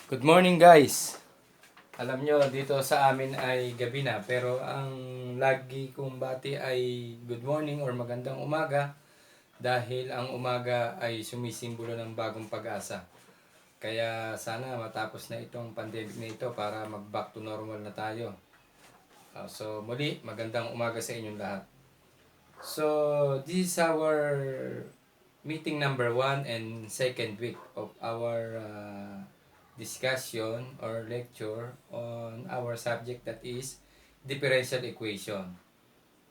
Good morning guys! Alam nyo, dito sa amin ay gabi na, pero ang lagi kong bati ay good morning or magandang umaga dahil ang umaga ay sumisimbolo ng bagong pag-asa. Kaya sana matapos na itong pandemic na ito para mag-back to normal na tayo. So muli, magandang umaga sa inyong lahat. So this is our meeting number 1 and second week of our discussion or lecture on our subject, that is differential equation.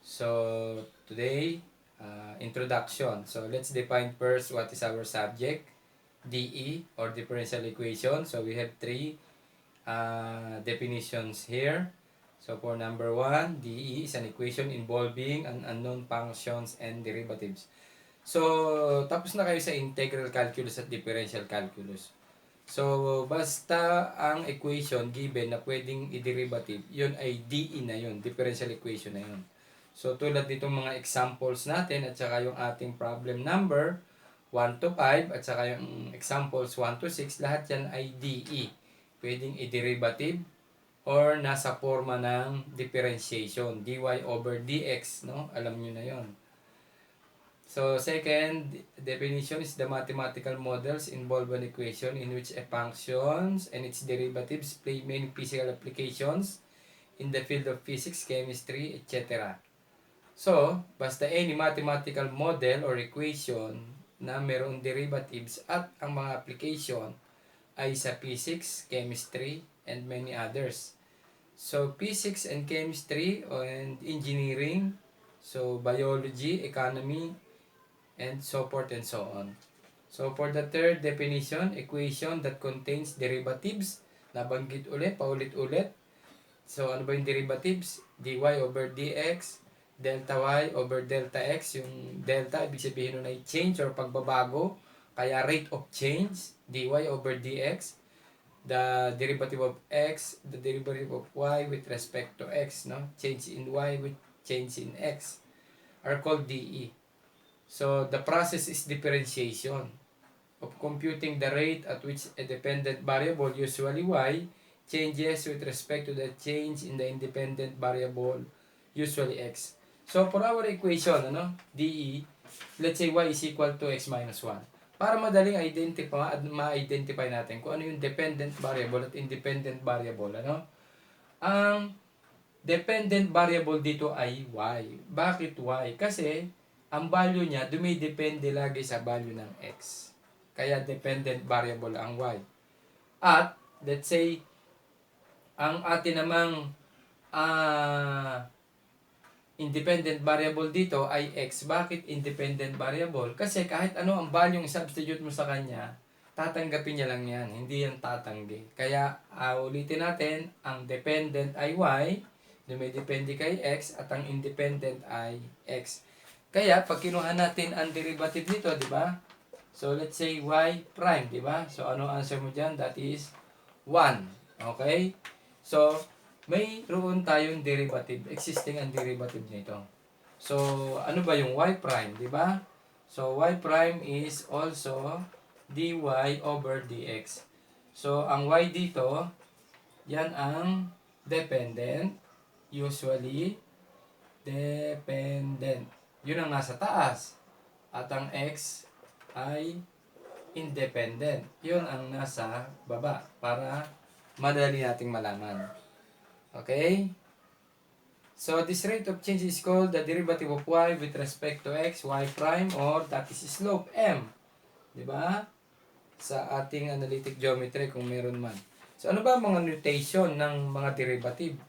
So today, introduction. So let's define first what is our subject, DE or differential equation. So we have three definitions here. So for number 1, DE is an equation involving an unknown functions and derivatives. So tapos na kayo sa integral calculus at differential calculus. So, basta ang equation given na pwedeng i-derivative, yun ay DE na yun, differential equation na yun. So, tulad nitong mga examples natin at saka yung ating problem number 1 to 5 at saka yung examples 1 to 6, lahat yan ay DE. Pwedeng i-derivative or nasa forma ng differentiation, dy over dx, no? Alam nyo na yon. So, second definition is the mathematical models involve an equation in which a functions and its derivatives play many physical applications in the field of physics, chemistry, etc. So, basta any mathematical model or equation na mayroong derivatives at ang mga application ay sa physics, chemistry, and many others. So, physics and chemistry and engineering, so biology, economy, and so forth and so on. So for the third definition, equation that contains derivatives, nabanggit ulit, paulit-ulit. So ano ba yung derivatives? dy over dx, delta y over delta x. Yung delta, ibig sabihin nun ay change or pagbabago. Kaya rate of change, dy over dx. The derivative of x, the derivative of y with respect to x, no? Change in y with change in x are called dE. So, the process is differentiation of computing the rate at which a dependent variable, usually y, changes with respect to the change in the independent variable, usually x. So, for our equation, DE, let's say y is equal to x minus 1. Para madaling ma-identify natin kung ano yung dependent variable at independent variable, Ang dependent variable dito ay y. Bakit y? Kasi ang value niya dumidepende lagi sa value ng x. Kaya dependent variable ang y. At let's say ang atin namang independent variable dito ay x. Bakit independent variable? Kasi kahit ano ang value yung substitute mo sa kanya, tatanggapin niya lang yan. Hindi yan tatanggi. Kaya ulitin natin, ang dependent ay y, dumidepende kay x, at ang independent ay x. Kaya, pag kinuha natin ang derivative nito, di ba? So, let's say y prime, di ba? So, ano answer mo dyan? That is 1. Okay? So, mayroon tayong derivative. Existing ang derivative nito. So, ano ba yung y prime, di ba? So, y prime is also dy over dx. So, ang y dito, yan ang dependent. Usually, dependent. Yun ang nasa taas. At ang x ay independent. Yun ang nasa baba para madali nating malaman. Okay? So, this rate of change is called the derivative of y with respect to x, y prime, or that is slope, m. Diba? Sa ating analytic geometry kung meron man. So, ano ba ang mga notation ng mga derivative?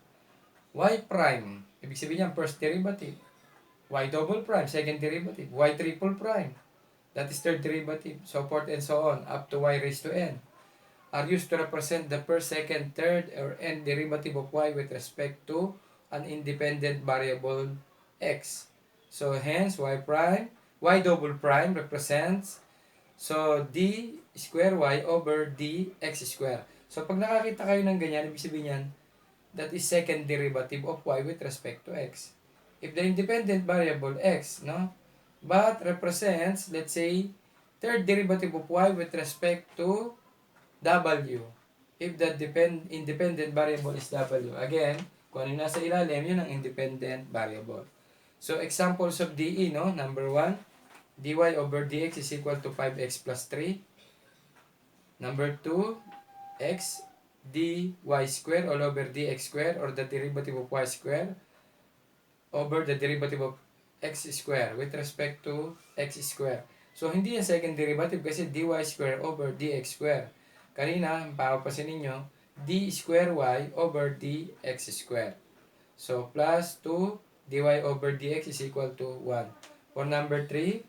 Y prime, ibig sabihin niya first derivative. Y double prime, second derivative. Y triple prime, that is third derivative. So forth and so on, up to y raised to n, are used to represent the first, second, third, or n derivative of y with respect to an independent variable x. So hence, y prime, y double prime represents, so d square y over d x square. So pag nakakita kayo ng ganyan, ibig sabihin yan, that is second derivative of y with respect to x. If the independent variable x, but represents, let's say, third derivative of y with respect to w. if the independent variable is w. Again, kung ano yung nasa ilalim, yun ang independent variable. So, examples of DE, no? Number 1, dy over dx is equal to 5x plus 3. Number 2, x dy square all over dx square, or the derivative of y square over the derivative of x square with respect to x square. So, hindi yung second derivative kasi dy square over dx square. Kanina, papapasin ninyo, d square y over dx square. So, plus 2 dy over dx is equal to 1. For number 3,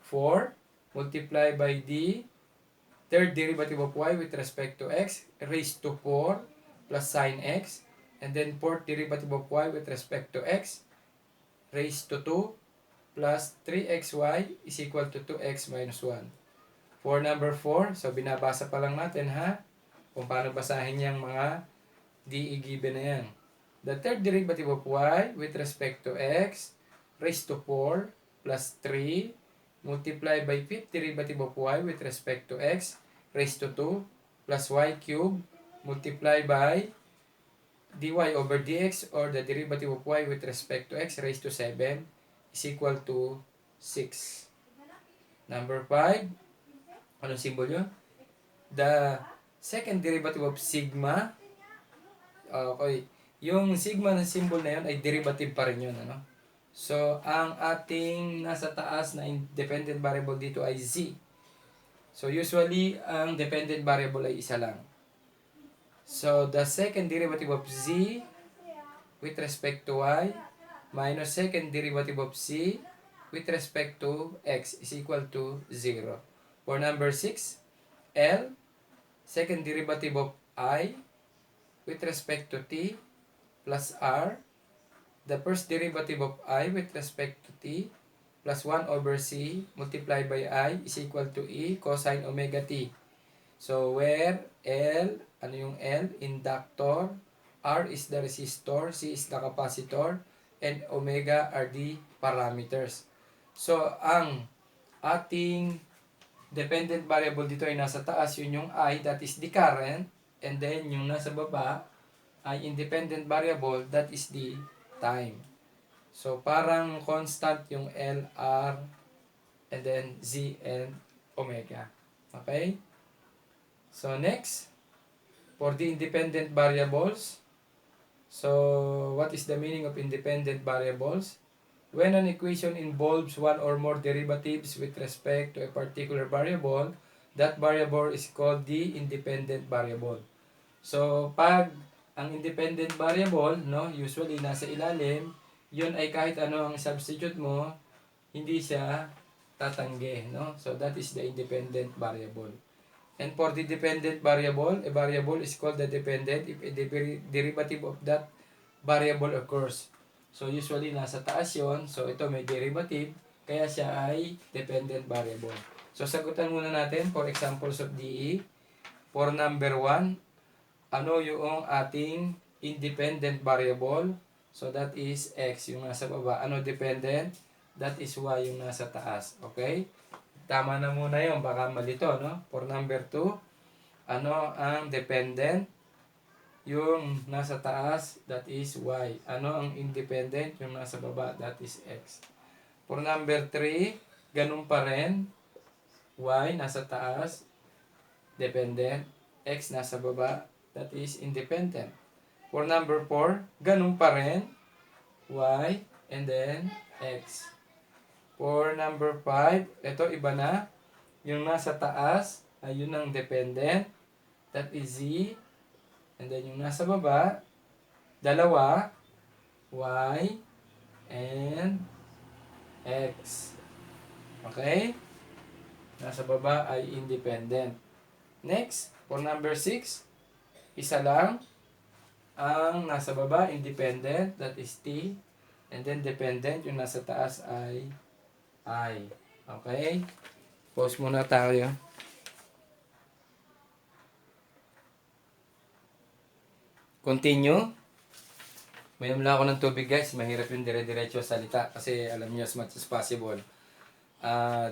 4 multiply by the third derivative of y with respect to x raised to 4 plus sine x, and then fourth derivative of y with respect to x raised to 2 plus 3xy is equal to 2x minus 1. For number 4, so binabasa pa lang natin ha, kung paano basahin yung mga DE given na yan. The third derivative of y with respect to x raised to 4 plus 3 multiplied by fifth derivative of y with respect to x raised to 2 plus y cubed multiplied by dy over dx, or the derivative of y with respect to x raised to 7 is equal to 6. Number 5, anong symbol yun? The second derivative of sigma, okay, yung sigma na symbol na yun ay derivative pa rin yun, ano? So, ang ating nasa taas na independent variable dito ay z. So, usually, ang dependent variable ay isa lang. So, the second derivative of z with respect to y minus second derivative of c with respect to x is equal to 0. For number 6, L, second derivative of I with respect to t plus r, the first derivative of I with respect to t plus 1 over c multiplied by I is equal to e cosine omega t. So, where L, ano yung L? Inductor, R is the resistor, C is the capacitor, and omega are the parameters. So, ang ating dependent variable dito ay nasa taas, yun yung I, that is the current, and then yung nasa baba ay independent variable, that is the time. So, parang constant yung L, R, and then Z and omega. Okay? So, next, for the independent variables, so what is the meaning of independent variables? When an equation involves one or more derivatives with respect to a particular variable, that variable is called the independent variable. So, pag ang independent variable, no, usually nasa ilalim, yun ay kahit ano ang substitute mo, hindi siya tatanggi, no? So, that is the independent variable. And for the dependent variable, a variable is called the dependent if a derivative of that variable occurs. So, usually, nasa taas yun. So, ito may derivative, kaya siya ay dependent variable. So, sagutan muna natin for examples of DE. For number 1, ano yung ating independent variable? So, that is x, yung nasa baba. Ano dependent? That is y, yung nasa taas. Okay? Tama na muna yun, baka malito, no? For number 2, ano ang dependent? Yung nasa taas, that is y. Ano ang independent? Yung nasa baba, that is x. For number 3, ganun pa rin. Y, nasa taas, dependent. X, nasa baba, that is independent. For number 4, ganun pa rin. Y, and then x. For number 5, ito iba na. Yung nasa taas, ay yun ang dependent. That is z. And then yung nasa baba, dalawa, y, and x. Okay? Nasa baba ay independent. Next, for number 6, isa lang. Ang nasa baba, independent, that is t. And then dependent, yung nasa taas ay I. Okay? Pause muna tayo. Continue. Mayroon lang ako ng tubig guys. Mahirap yung dire-diretso salita kasi alam niyo as much as possible.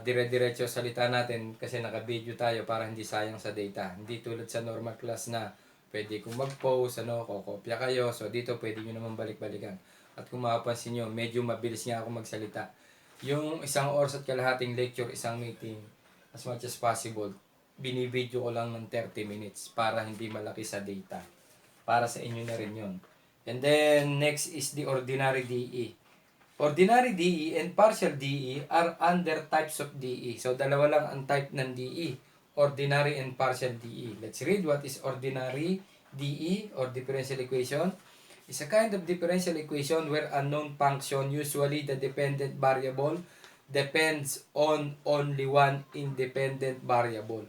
dire-diretso salita natin kasi naka-video tayo para hindi sayang sa data. Hindi tulad sa normal class na pwede kong mag-post, kokopya kayo. So, dito pwede nyo naman balik-balikan. At kung mapapansin nyo, medyo mabilis nga ako magsalita. Yung 1 oras at kalahating lecture, isang meeting, as much as possible, binibideo ko lang ng 30 minutes para hindi malaki sa data. Para sa inyo na rin yun. And then, next is the ordinary DE. Ordinary DE and partial DE are under types of DE. So, dalawa lang ang type ng DE. Ordinary and partial DE. Let's read what is ordinary DE or differential equation. It's a kind of differential equation where a known function, usually the dependent variable, depends on only one independent variable.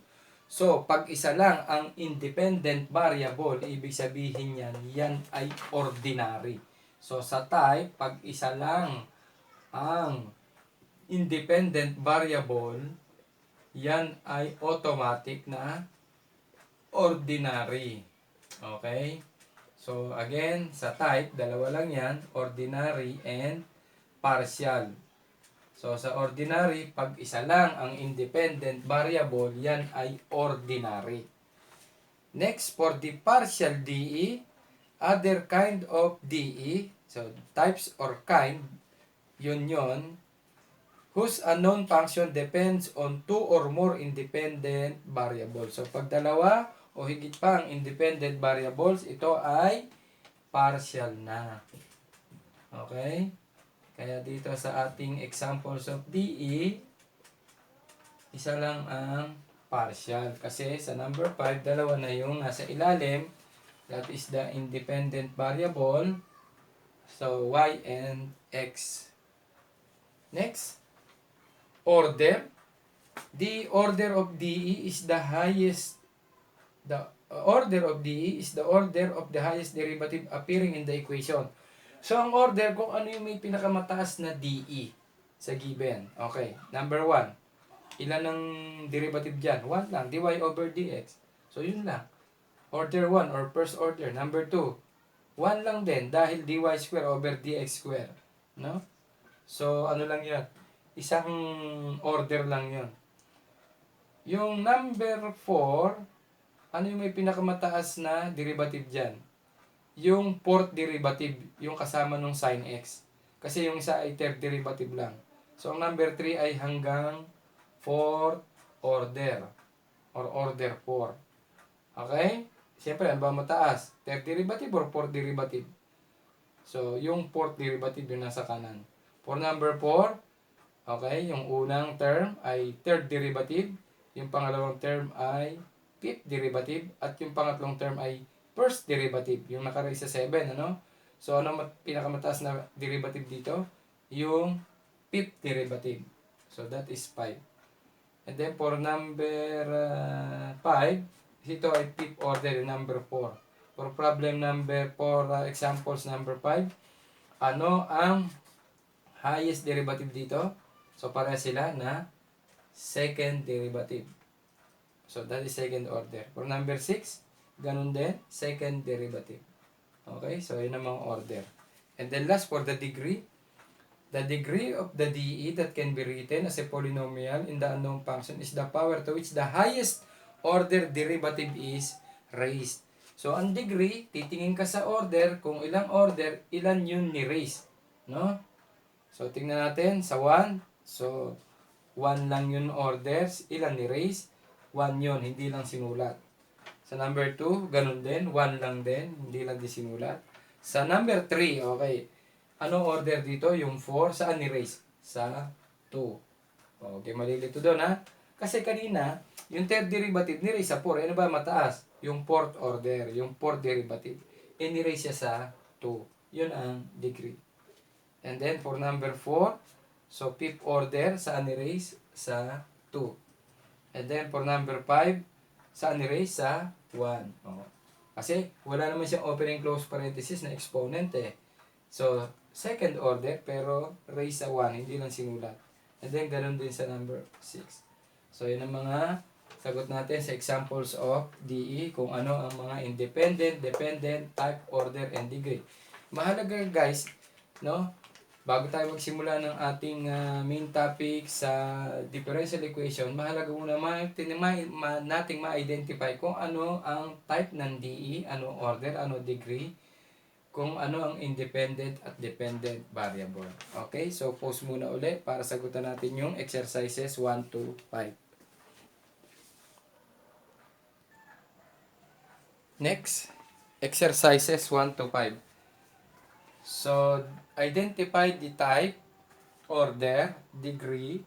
So, pag isa lang ang independent variable, ibig sabihin yan ay ordinary. So, sa type, pag isa lang ang independent variable, yan ay automatic na ordinary. Okay? So, again, sa type, dalawa lang yan, ordinary and partial. So, sa ordinary, pag isa lang ang independent variable, yan ay ordinary. Next, for the partial DE, other kind of DE, so types or kind, yun, whose unknown function depends on two or more independent variables. So, pag dalawa o higit pa ang independent variables, ito ay partial na. Okay? Kaya dito sa ating examples of DE, isa lang ang partial. Kasi sa number 5, dalawa na yung nasa ilalim. That is the independent variable. So, Y and X. Next, order. The order of DE is the highest. The order of DE is the order of the highest derivative appearing in the equation. So, ang order, kung ano yung may pinakamataas na DE sa given. Okay, number 1. Ilan ang derivative dyan? 1 lang, dy over dx. So, yun lang. Order 1 or first order. Number 2, 1 lang din dahil dy square over dx square. No? So, ano lang yan? Isang order lang yun. Yung number 4, ano yung may pinakamataas na derivative dyan? Yung fourth derivative, yung kasama nung sin x. Kasi yung isa ay third derivative lang. So, ang number 3 ay hanggang fourth order or order 4. Okay? Siyempre, ano ba mataas? Third derivative or fourth derivative? So, yung fourth derivative yung nasa kanan. For number 4, okay, yung unang term ay third derivative. Yung pangalawang term ay fifth derivative. At yung pangatlong term ay first derivative, yung nakalagay sa 7, ano? So, ano pinakamataas na derivative dito? Yung fifth derivative. So, that is 5. And then, for number 5, ito ay fifth order, number 4. For problem number 4, examples number 5, ano ang highest derivative dito? So, para sila na second derivative. So, that is second order. For number 6, ganun din, second derivative. Okay, so yun ang mga order. And then last, for the degree of the DE that can be written as a polynomial in the unknown function is the power to which the highest order derivative is raised. So, ang degree, titingin ka sa order, kung ilang order, ilan yun ni-raise. No? So, tingnan natin sa 1. So, 1 lang yun orders, ilan ni-raise? 1 yun, hindi lang sinulat. Sa number 2, ganun din. 1 lang din. Hindi lang din sinulat. Sa number 3, okay. Anong order dito? Yung 4. Saan ni-raise? Sa 2. Okay, malilito doon ha. Kasi kanina, yung third derivative ni-raise sa 4. Ano ba mataas? Yung fourth order. Yung fourth derivative. Ni-raise siya sa 2. Yun ang degree. And then for number 4, so fifth order, saan ni-raise? Sa 2. And then for number 5, saan ni-raise? Sa 1. Oh. Kasi wala naman siyang opening close parenthesis na exponent eh. So, second order pero raise sa 1, hindi lang sinulat. And then ganun din sa number 6. So, yun ang mga sagot natin sa examples of DE, kung ano ang mga independent, dependent, type, order, and degree. Mahalaga guys, no? bago tayo magsimula ng ating main topic sa differential equation, mahalaga muna nating ma-identify kung ano ang type ng DE, ano order, ano degree, kung ano ang independent at dependent variable. Okay, so pause muna ulit para sagutan natin yung exercises 1 to 5. Next, exercises 1 to 5. So, identify the type, order, degree,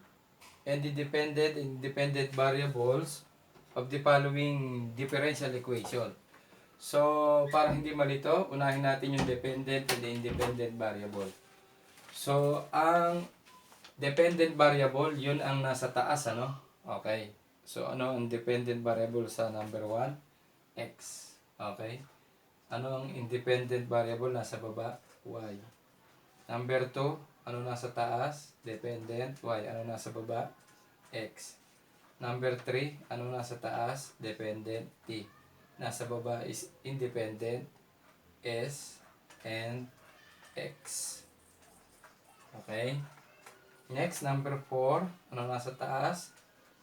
and the dependent and independent variables of the following differential equation. So, para hindi malito, unahin natin yung dependent and the independent variable. So, ang dependent variable, yun ang nasa taas, ano? Okay. So, ano ang dependent variable sa number 1? X. Okay. Ano ang independent variable nasa baba? Y. Number 2, ano nasa taas? Dependent. Y. Ano nasa baba? X. Number 3, ano nasa taas? Dependent. T. Nasa baba is independent, S, and X. Okay? Next, number 4, ano nasa taas?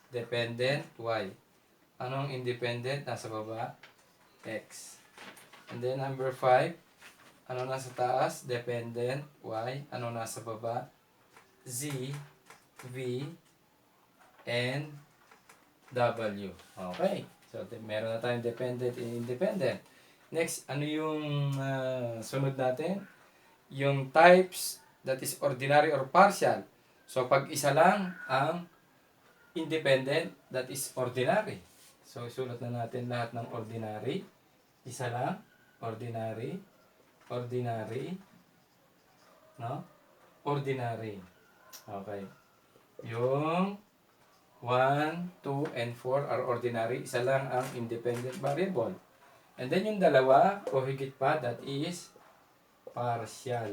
Dependent, Y. Anong independent? Nasa baba, X. And then, number 5, ano nasa taas? Dependent, Y. Ano nasa baba? Z, V, and W. Okay. So, meron na tayong dependent and independent. Next, ano yung sunod natin? Yung types that is ordinary or partial. So, pag isa lang ang independent, that is ordinary. So, isulat na natin lahat ng ordinary. Isa lang, ordinary, ordinary, no? Ordinary. Okay. Yung 1, 2, and 4 are ordinary. Isa lang ang independent variable. And then yung dalawa, o higit pa, that is partial.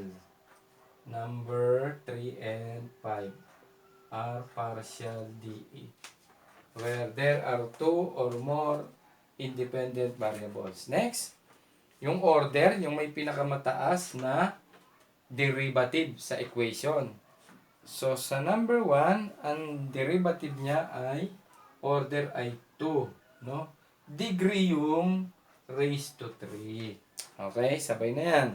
Number 3 and 5 are partial DE, where there are 2 or more independent variables. Next, yung order, yung may pinakamataas na derivative sa equation. So, sa number 1, ang derivative niya ay order ay 2, no? Degree yung raised to 3. Okay, sabay na yan.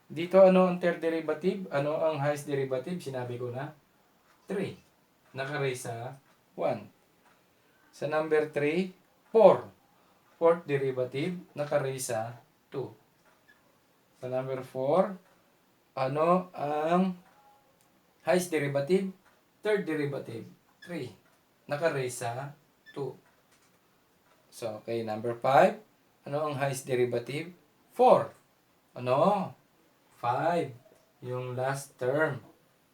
Dito, ano ang third derivative? Ano ang highest derivative? Sinabi ko na 3. Naka-raise sa 1. Sa number 3, 4. Fourth derivative, naka-raise sa 2. Sa number 4, ano ang highest derivative? Third derivative, 3. Naka-raise sa 2. So, okay, number 5. Ano ang highest derivative? 4. Ano? 5. Yung last term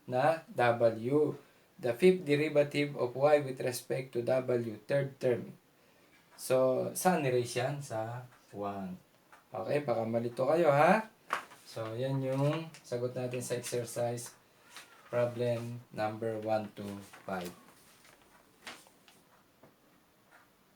na W. The fifth derivative of Y with respect to W. Third term. So, saan ni-raise yan? Sa 1. Okay, baka malito kayo ha? So, yan yung sagot natin sa exercise problem number 1 to 5.